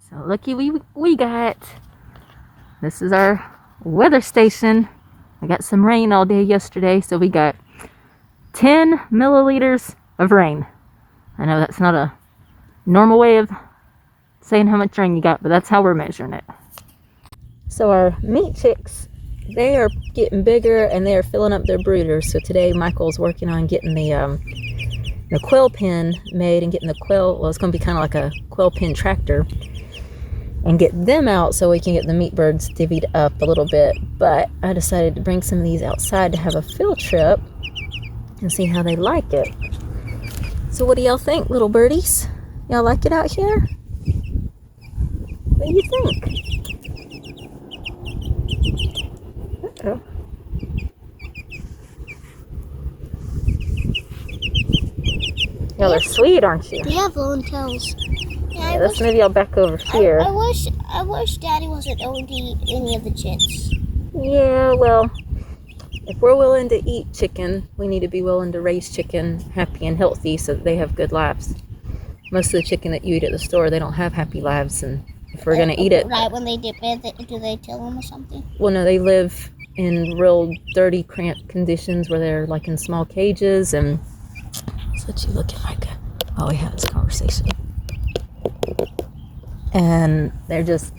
So looky we got, this is our weather station. I got some rain all day yesterday, so we got 10 milliliters of rain. I know that's not a normal way of saying how much rain you got, but that's how we're measuring it. So our meat chicks, they are getting bigger and they are filling up their brooders. So today Michael's working on getting the quail pen made and getting the quail, well, it's going to be kind of like a quail pen tractor, and get them out so we can get the meat birds divvied up a little bit. But I decided to bring some of these outside to have a field trip and see how they like it. So what do y'all think, little birdies? Y'all like it out here? What do you think? Uh-oh. Y'all are sweet, aren't you? They have long tails. Yeah, let's move y'all back over here. I wish Daddy wasn't going to eat any of the chicks. Yeah, well, if we're willing to eat chicken, we need to be willing to raise chicken happy and healthy so that they have good lives. Most of the chicken that you eat at the store, they don't have happy lives, and if we're going to eat it... Right, when they dip it, do they kill them or something? Well, no, they live in real dirty, cramped conditions where they're like in small cages, and... Let's let you look at Micah while we have this conversation. And they're just...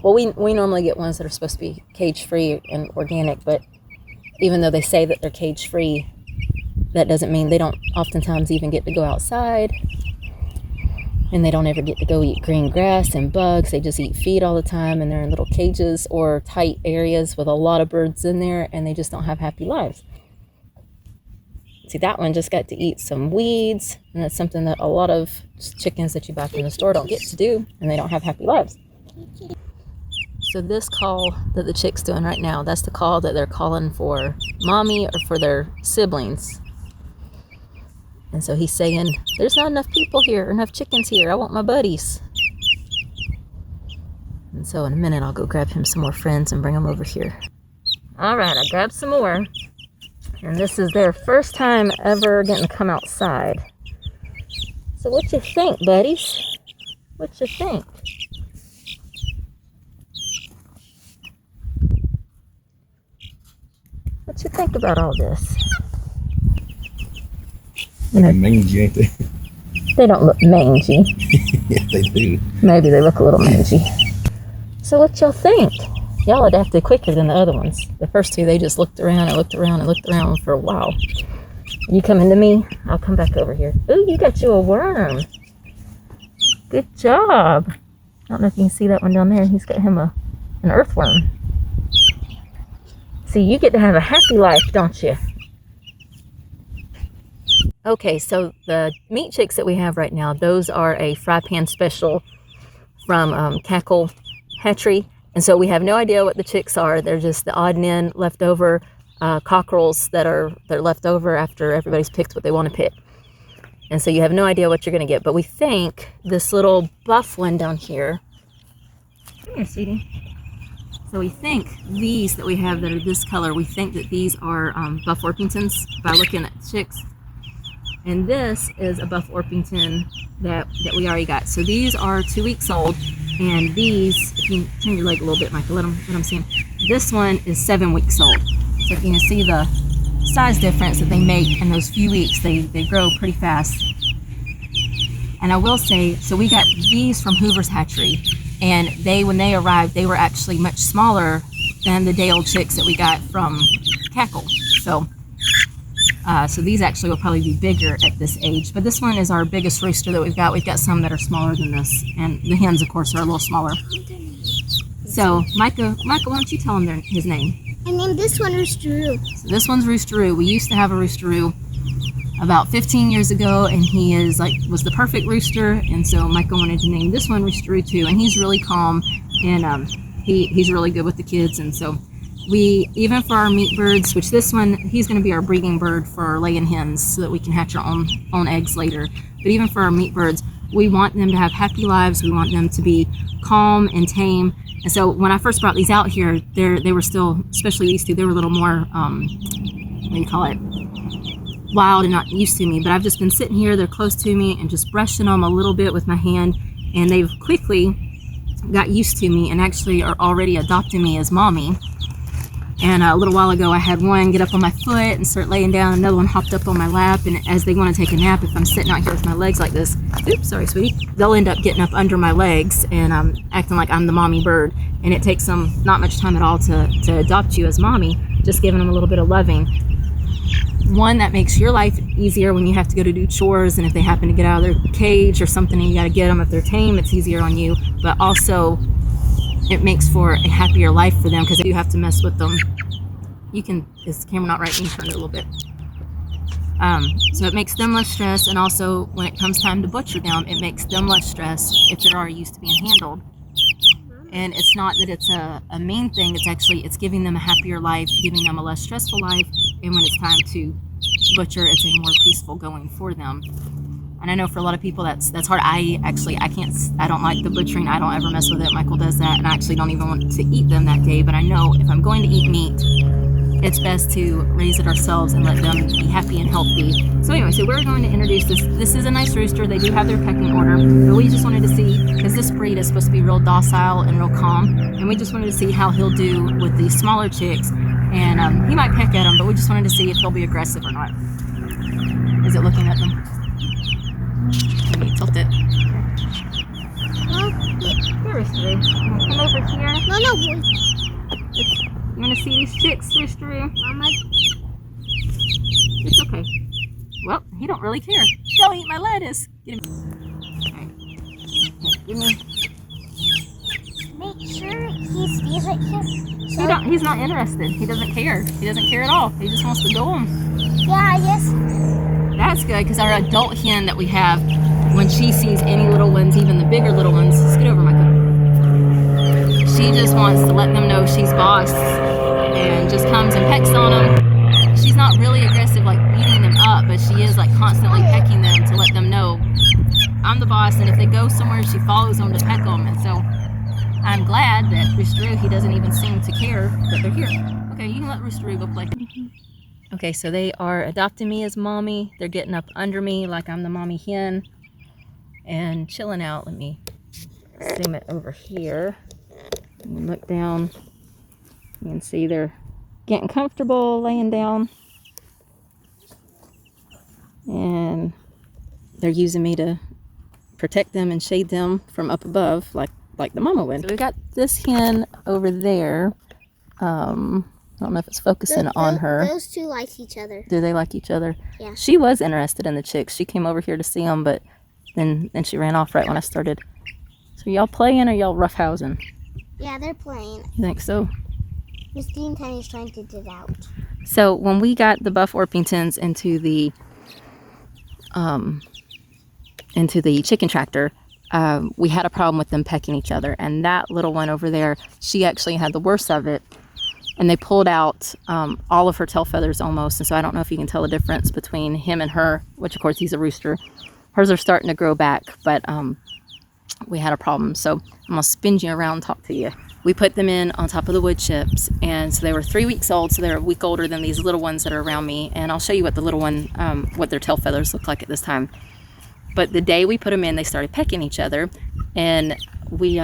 Well, we normally get ones that are supposed to be cage-free and organic, but even though they say that they're cage-free, that doesn't mean they don't oftentimes even get to go outside, and they don't ever get to go eat green grass and bugs. They just eat feed all the time, and they're in little cages or tight areas with a lot of birds in there, and they just don't have happy lives. See, that one just got to eat some weeds, and that's something that a lot of chickens that you buy from the store don't get to do, and they don't have happy lives. So this call that the chick's doing right now, that's the call that they're calling for mommy or for their siblings. And so he's saying, there's not enough people here, enough chickens here. I want my buddies. And so in a minute, I'll go grab him some more friends and bring them over here. All right, I grabbed some more. And this is their first time ever getting to come outside. So what you think, buddies? What you think? What you think about all this? They're mangy, ain't they? They don't look mangy. Yeah, they do. Maybe they look a little mangy. So what y'all think? Y'all adapted quicker than the other ones. The first two, they just looked around and looked around and looked around for a while. You coming to me? I'll come back over here. Ooh, you got you a worm. Good job. I don't know if you can see that one down there. He's got him an earthworm. See, you get to have a happy life, don't you? Okay, so the meat chicks that we have right now, those are a fry pan special from Kaleigh hatchery. And so we have no idea what the chicks are. They're just the odd and end leftover cockerels they're left over after everybody's picked what they want to pick. And so you have no idea what you're going to get. But we think this little buff one down here. Come here, sweetie. So we think these that we have that are this color, we think that these are buff orphingtons by looking at the chicks. And this is a buff orphington that we already got. So these are 2 weeks old. And these, if you turn your leg a little bit, Michael, let them see them. This one is 7 weeks old. So if you can see the size difference that they make in those few weeks, they grow pretty fast. And I will say, so we got these from Hoover's hatchery, and when they arrived, they were actually much smaller than the day-old chicks that we got from Kaleigh. So these actually will probably be bigger at this age. But this one is our biggest rooster that we've got. We've got some that are smaller than this. And the hens, of course, are a little smaller. So, Micah, why don't you tell him his name? I named this one Roosteroo. So this one's Roosteroo. We used to have a Roosteroo about 15 years ago, and he was the perfect rooster. And so Micah wanted to name this one Roosteroo too. And he's really calm, and he's really good with the kids. And so we, even for our meat birds, which this one, he's going to be our breeding bird for our laying hens so that we can hatch our own eggs later. But even for our meat birds, we want them to have happy lives. We want them to be calm and tame. And so when I first brought these out here, they were still, especially these two, they were a little more, what do you call it, wild and not used to me. But I've just been sitting here, they're close to me, and just brushing them a little bit with my hand. and they've quickly got used to me and actually are already adopting me as mommy. And a little while ago I had one get up on my foot and start laying down. Another one hopped up on my lap, and as they want to take a nap, if I'm sitting out here with my legs like this, oops, sorry sweetie, they'll end up getting up under my legs and acting like I'm the mommy bird. And it takes them not much time at all to adopt you as mommy, just giving them a little bit of loving. One, that makes your life easier when you have to go to do chores, and if they happen to get out of their cage or something and you got to get them, if they're tame, it's easier on you. But also it makes for a happier life for them, because if you have to mess with them, you can, is the camera not right? You can turn it a little bit. So it makes them less stress, and also when it comes time to butcher them, it makes them less stress if they're already used to being handled. And it's not that it's a mean thing, it's actually, it's giving them a happier life, giving them a less stressful life, and when it's time to butcher, it's a more peaceful going for them. And I know for a lot of people that's hard. I don't like the butchering. I don't ever mess with it. Michael does that, and I actually don't even want to eat them that day. But I know if I'm going to eat meat, it's best to raise it ourselves and let them be happy and healthy. So anyway, so we're going to introduce this. This is a nice rooster. They do have their pecking order, but we just wanted to see, because this breed is supposed to be real docile and real calm, and we just wanted to see how he'll do with these smaller chicks. And he might peck at them, but we just wanted to see if he'll be aggressive or not. Is it looking at them? Let me tilt it. No, Here, Rooster. Come over here. no, You want to see these chicks, Rooster? Mama. It's okay. Well, he don't really care. Don't eat my lettuce. Get him. Okay. Here, give me. Make sure he stays right here. He's not interested. He doesn't care. He doesn't care at all. He just wants to go home. Yeah, I guess. That's good, because our adult hen that we have, when she sees any little ones, even the bigger little ones, scoot over, Micah. She just wants to let them know she's boss and just comes and pecks on them. She's not really aggressive, like beating them up, but she is like constantly pecking them to let them know I'm the boss, and if they go somewhere, she follows them to peck them. And so I'm glad that Roosteroo, he doesn't even seem to care that they're here. Okay, you can let Roosteroo go play. Okay, so they are adopting me as mommy. They're getting up under me like I'm the mommy hen and chilling out. Let me zoom it over here and look down. You can see they're getting comfortable laying down, and they're using me to protect them and shade them from up above like the mama would. So we've got this hen over there. I don't know if it's focusing on her. Those two like each other. Do they like each other? Yeah. She was interested in the chicks. She came over here to see them, but then she ran off right when I started. So y'all playing or y'all roughhousing? Yeah, they're playing. You think so? Miss Dean Tiny's trying to get out. So when we got the buff orphingtons into the chicken tractor, we had a problem with them pecking each other. And that little one over there, she actually had the worst of it. And they pulled out all of her tail feathers almost. And so I don't know if you can tell the difference between him and her, which of course he's a rooster. Hers are starting to grow back, but we had a problem. So I'm gonna spin you around and talk to you. We put them in on top of the wood chips, and so they were 3 weeks old, so they're a week older than these little ones that are around me. And I'll show you what the little one, what their tail feathers look like at this time. But the day we put them in, they started pecking each other, and we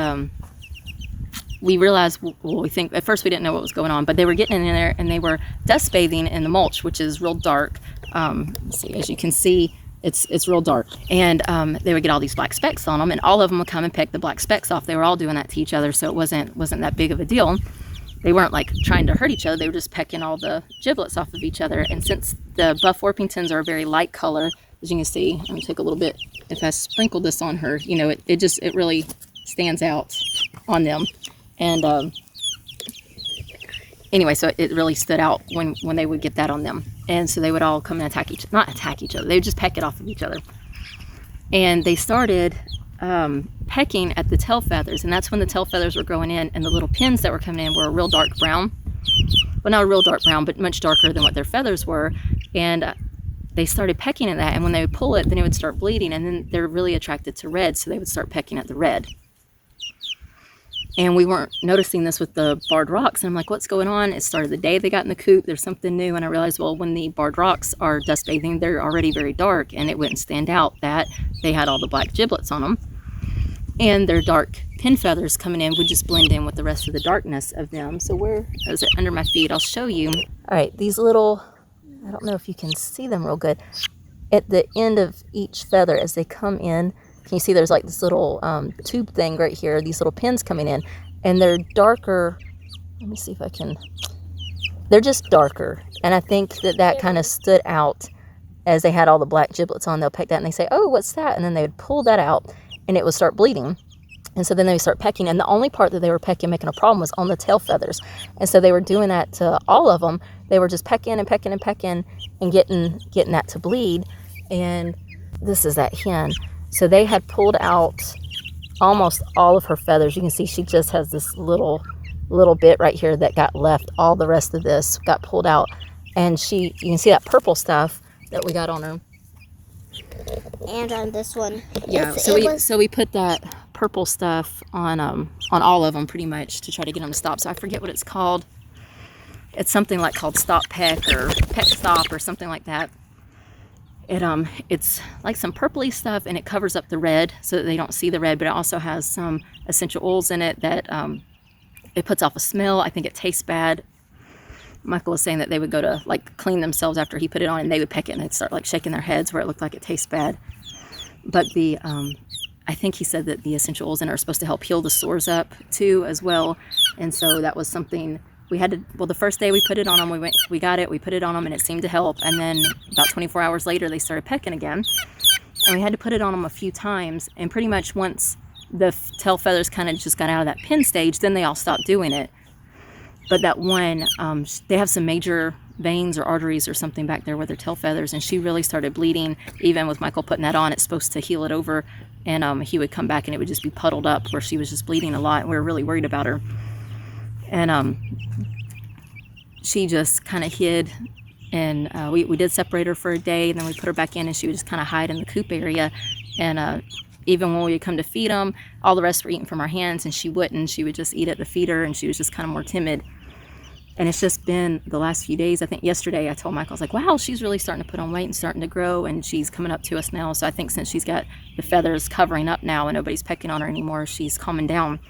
realized, well, we think at first we didn't know what was going on, but they were getting in there and they were dust bathing in the mulch, which is real dark. Let's see, as you can see, it's real dark, and they would get all these black specks on them, and all of them would come and peck the black specks off. They were all doing that to each other, so it wasn't that big of a deal. They weren't like trying to hurt each other. They were just pecking all the giblets off of each other. And since the buff orphingtons are a very light color, as you can see, I'm gonna take a little bit. If I sprinkled this on her, you know, it really stands out on them. And anyway, so it really stood out when they would get that on them. And so they would all come and not attack each other. They would just peck it off of each other. And they started pecking at the tail feathers. And that's when the tail feathers were growing in, and the little pins that were coming in were a real dark brown. Well, not a real dark brown, but much darker than what their feathers were. And they started pecking at that. And when they would pull it, then it would start bleeding. And then they're really attracted to red, so they would start pecking at the red. And we weren't noticing this with the barred rocks. And I'm like, what's going on? It started the day they got in the coop. There's something new. And I realized, well, when the barred rocks are dust bathing, they're already very dark, and it wouldn't stand out that they had all the black giblets on them. And their dark pin feathers coming in would just blend in with the rest of the darkness of them. So where is it? Under my feet. I'll show you. All right, these little, I don't know if you can see them real good. At the end of each feather as they come in, can you see there's like this little tube thing right here, these little pins coming in, and they're darker. Let me see if I can, they're just darker. And I think that kind of stood out as they had all the black giblets on. They'll peck that and they say, oh, what's that? And then they would pull that out and it would start bleeding. And so then they would start pecking. And the only part that they were pecking, making a problem, was on the tail feathers. And so they were doing that to all of them. They were just pecking and pecking and pecking and getting that to bleed. And this is that hen. So they had pulled out almost all of her feathers. You can see she just has this little bit right here that got left. All the rest of this got pulled out. And you can see that purple stuff that we got on her. And on this one. Yeah, so we put that purple stuff on all of them pretty much to try to get them to stop. So I forget what it's called. It's something like called Stop Peck or Peck Stop or something like that. It's like some purpley stuff, and it covers up the red so that they don't see the red, but it also has some essential oils in it that it puts off a smell. I think it tastes bad. Michael was saying that they would go to like clean themselves after he put it on, and they would peck it and they'd start like shaking their heads where it looked like it tastes bad. But I think he said that the essential oils in it are supposed to help heal the sores up too as well. And so that was something we had to, well, the first day we put it on them, we got it, we put it on them, and it seemed to help. And then about 24 hours later, they started pecking again. And we had to put it on them a few times. And pretty much once the tail feathers kind of just got out of that pin stage, then they all stopped doing it. But that one, they have some major veins or arteries or something back there with their tail feathers, and she really started bleeding. Even with Michael putting that on, it's supposed to heal it over, and he would come back and it would just be puddled up where she was just bleeding a lot. We were really worried about her. And she just kind of hid, and we did separate her for a day, and then we put her back in, and she would just kind of hide in the coop area. And even when we would come to feed them, all the rest were eating from our hands, and she wouldn't. She would just eat at the feeder, and she was just kind of more timid. And it's just been the last few days. I think yesterday I told Michael, I was like, wow, she's really starting to put on weight and starting to grow, and she's coming up to us now. So I think since she's got the feathers covering up now and nobody's pecking on her anymore, she's calming down.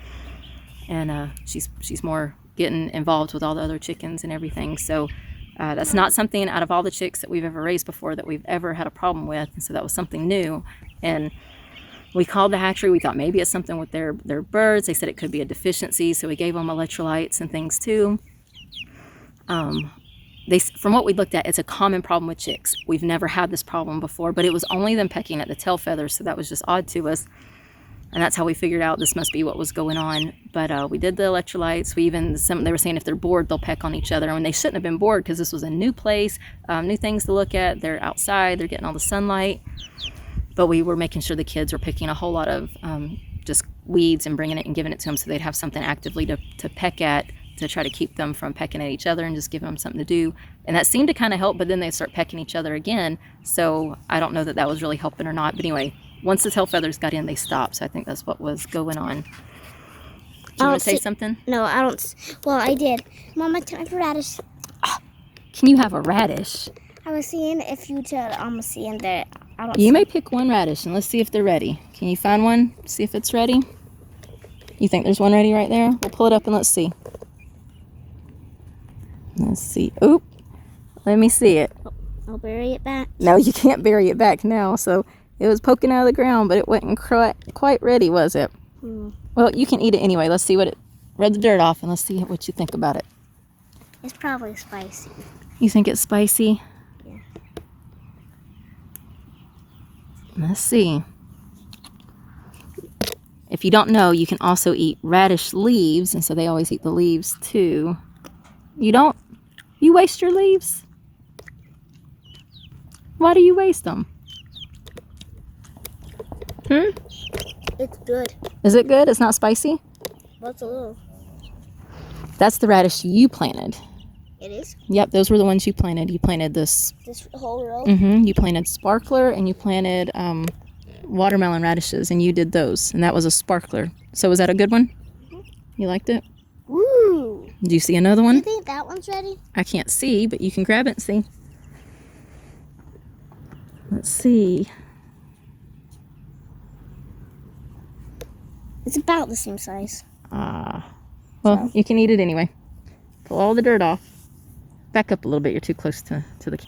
And she's more getting involved with all the other chickens and everything. So that's not something out of all the chicks that we've ever raised before that we've ever had a problem with. And so that was something new. And we called the hatchery. We thought maybe it's something with their birds. They said it could be a deficiency, so we gave them electrolytes and things too. From what we looked at, it's a common problem with chicks. We've never had this problem before, but it was only them pecking at the tail feathers, so that was just odd to us. And that's how we figured out this must be what was going on. But we did the electrolytes. They were saying if they're bored, they'll peck on each other. And they shouldn't have been bored because this was a new place, new things to look at. They're outside, they're getting all the sunlight. But we were making sure the kids were picking a whole lot of just weeds and bringing it and giving it to them so they'd have something actively to peck at, to try to keep them from pecking at each other and just give them something to do. And that seemed to kind of help, but then they start pecking each other again. So I don't know that was really helping or not. But anyway, once the tail feathers got in, they stopped. So I think that's what was going on. Do you want to say something? No, I don't. Well, I did. Mama, can I have a radish? Can you have a radish? I was seeing if you could see in there. You may pick one radish and let's see if they're ready. Can you find one? See if it's ready? You think there's one ready right there? We'll pull it up and let's see. Let's see. Oop. Let me see it. I'll bury it back. No, you can't bury it back now. So it was poking out of the ground, but it wasn't quite ready, was it? Well, you can eat it anyway. Let's see rub the dirt off and let's see what you think about it. It's probably spicy. You think it's spicy? Yeah. Let's see. If you don't know, you can also eat radish leaves, and so they always eat the leaves too. You don't? You waste your leaves? Why do you waste them? It's good. Is it good? It's not spicy? What's a little? That's the radish you planted. It is? Yep, those were the ones you planted. You planted This whole row? You planted sparkler and you planted watermelon radishes, and you did those, and that was a sparkler. So was that a good one? You liked it? Woo! Do you see another one? Do you think that one's ready? I can't see, but you can grab it and see. Let's see. It's about the same size. Well, So. you can eat it anyway. Pull all the dirt off. Back up a little bit. You're too close to the...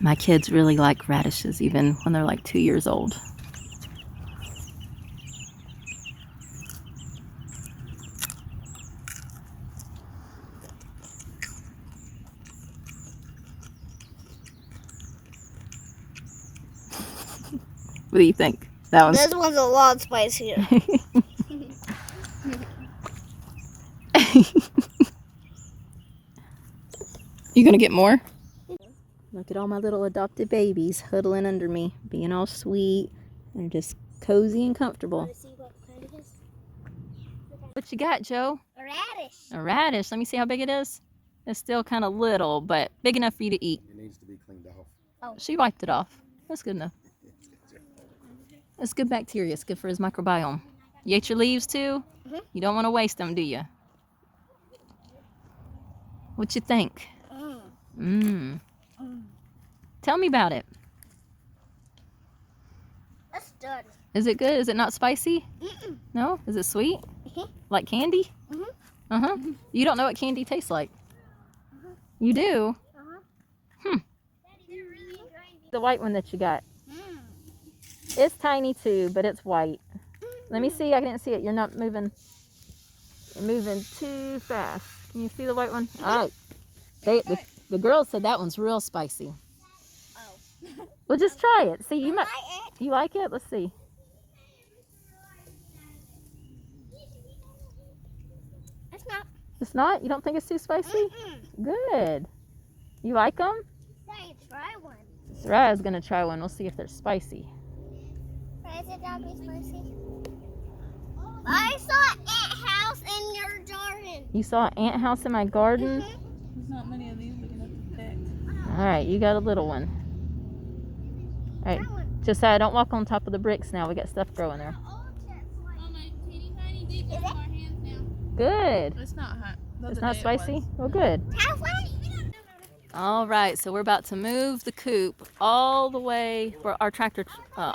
My kids really like radishes, even when they're like 2 years old. What do you think? That one's... This one's a lot spicier. You gonna get more? Look at all my little adopted babies huddling under me, being all sweet and just cozy and comfortable. What you got, Joe? A radish. A radish. Let me see how big it is. It's still kind of little, but big enough for you to eat. It needs to be cleaned off. Oh. She wiped it off. That's good enough. It's good bacteria. It's good for his microbiome. You ate your leaves too? Mhm. You don't want to waste them, do you? What you think? Tell me about it. That's done. Is it good? Is it not spicy? Mm-mm. No? Is it sweet? Mhm. Like candy? Mhm. Uh-huh. You don't know what candy tastes like. You do? The white one that you got. It's tiny too, but it's white. Let me see. I didn't see it. You're not moving. You're moving too fast. Can you see the white one? Oh. The girls said that one's real spicy. Oh. Well, just try it. See, you might. like it. You like it? Let's see. It's not. It's not? You don't think it's too spicy? Good. You like them? Say, try one. Sarah's gonna try one. We'll see if they're spicy. Is it not be spicy? I saw an ant house in your garden. You saw an ant house in my garden? There's not many of these big enough to pick. All right, you got a little one. All right, Josiah, don't walk on top of the bricks now. We got stuff growing there. Mama, teeny tiny did just our hands now. Good. It's not hot. It's not spicy? Well, good. All right, so we're about to move the coop all the way, for our tractor,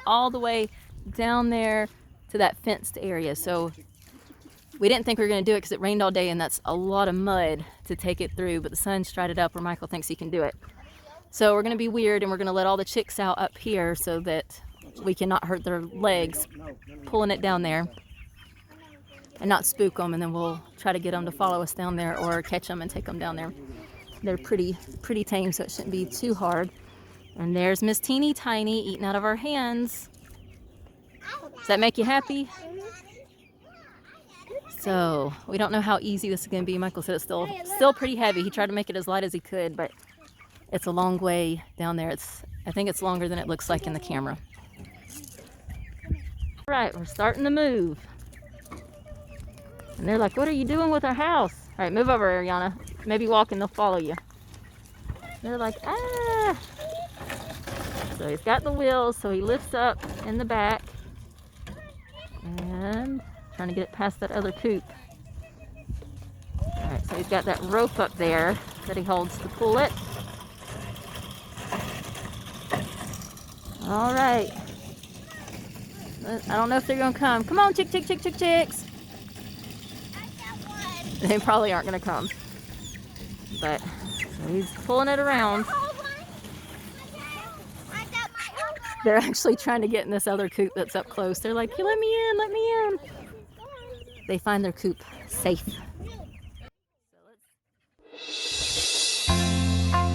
all the way down there to that fenced area. So we didn't think we were going to do it because it rained all day and that's a lot of mud to take it through, but the sun's dried it up where Michael thinks he can do it. So we're going to be weird and we're going to let all the chicks out up here so that we cannot hurt their legs pulling it down there and not spook them, and then we'll try to get them to follow us down there or catch them and take them down there. They're pretty tame, so it shouldn't be too hard. And there's Miss Teeny Tiny eating out of our hands. Does that make you happy? So we don't know how easy this is going to be. Michael said it's still pretty heavy. He tried to make it as light as he could, but it's a long way down there. I think it's longer than it looks like in the camera. All right, we're starting to move. And they're like, what are you doing with our house? All right, move over, Ariana. Maybe walk and they'll follow you. They're like, ah. So he's got the wheels, so he lifts up in the back. And trying to get it past that other coop. All right, so he's got that rope up there that he holds to pull it. All right. I don't know if they're gonna come. Come on, chicks. They probably aren't gonna come. But so he's pulling it around. They're actually trying to get in this other coop that's up close. They're like, hey, let me in. They find their coop safe.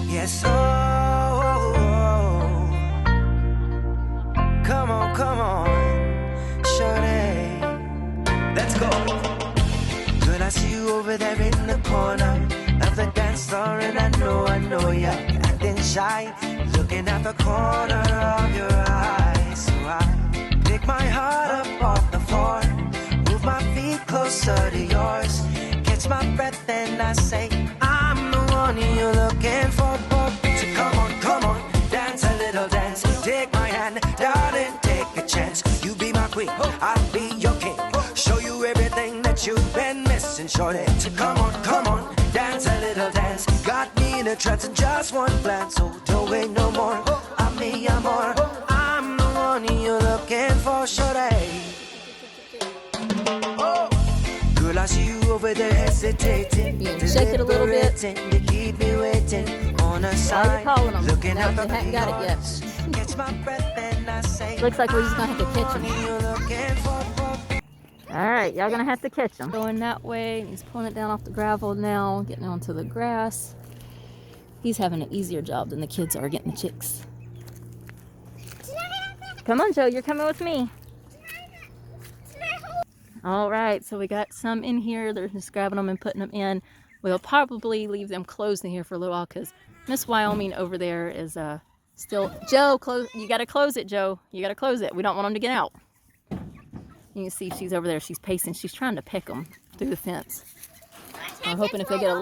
Yes, come on, shorty, let's go. Girl, I see you over there in the corner of the dance floor, and I know you're acting shy, looking at the corner of your eyes. So I pick my heart up off the floor, move my feet closer to yours, catch my breath and I say, I'm the one you're looking for. So come on, dance a little dance. Take my hand, darling, take a chance. You be my queen, I'll be your king. Show you everything that you've been missing, shorty. So come on, dance a little dance. Got me in a trance in just one glance, so don't wait no more. I'm the one you're looking for shorty. Oh, girl, I see you over there hesitating. You can shake it a little bit. Deliberating to keep me waiting on a While you're side. calling them. Looking No, up they at haven't got it yet. yours. Catch my breath and I say, Looks like we're just gonna have to catch them. you're looking for. All right, y'all gonna have to catch them. Going that way, and he's pulling it down off the gravel now, getting onto the grass. He's having an easier job than the kids are getting the chicks. Come on, Joe, you're coming with me. All right, so we got some in here. They're just grabbing them and putting them in. We'll probably leave them closed in here for a little while because Miss Wyoming over there is still. Joe, close. You got to close it, Joe. You got to close it. We don't want them to get out. You can see she's over there. She's pacing. She's trying to peck them through the fence. I'm hoping if they get a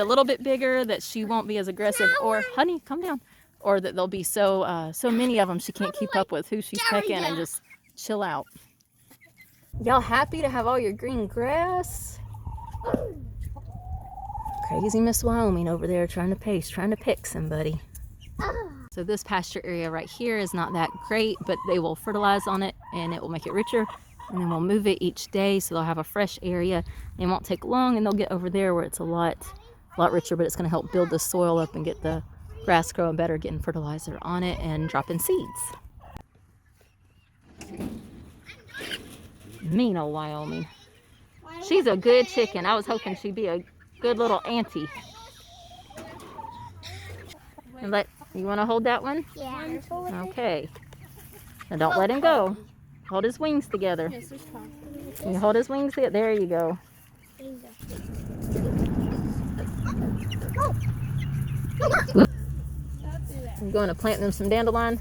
little bit bigger, that she won't be as aggressive. Or, honey, calm down. Or that there'll be so many of them she can't keep up with who she's pecking and just chill out. Y'all happy to have all your green grass? Crazy Miss Wyoming over there trying to pace, trying to pick somebody. So this pasture area right here is not that great, but they will fertilize on it and it will make it richer. And then we'll move it each day so they'll have a fresh area. It won't take long and they'll get over there where it's a lot richer, but it's going to help build the soil up and get the grass growing better, getting fertilizer on it and dropping seeds. Mean old Wyoming. She's a good chicken. I was hoping she'd be a good little auntie. And you want to hold that one? Yeah. Okay. Now don't let him go. Hold his wings together. Can you hold his wings together? There you go. You going to plant them some dandelion?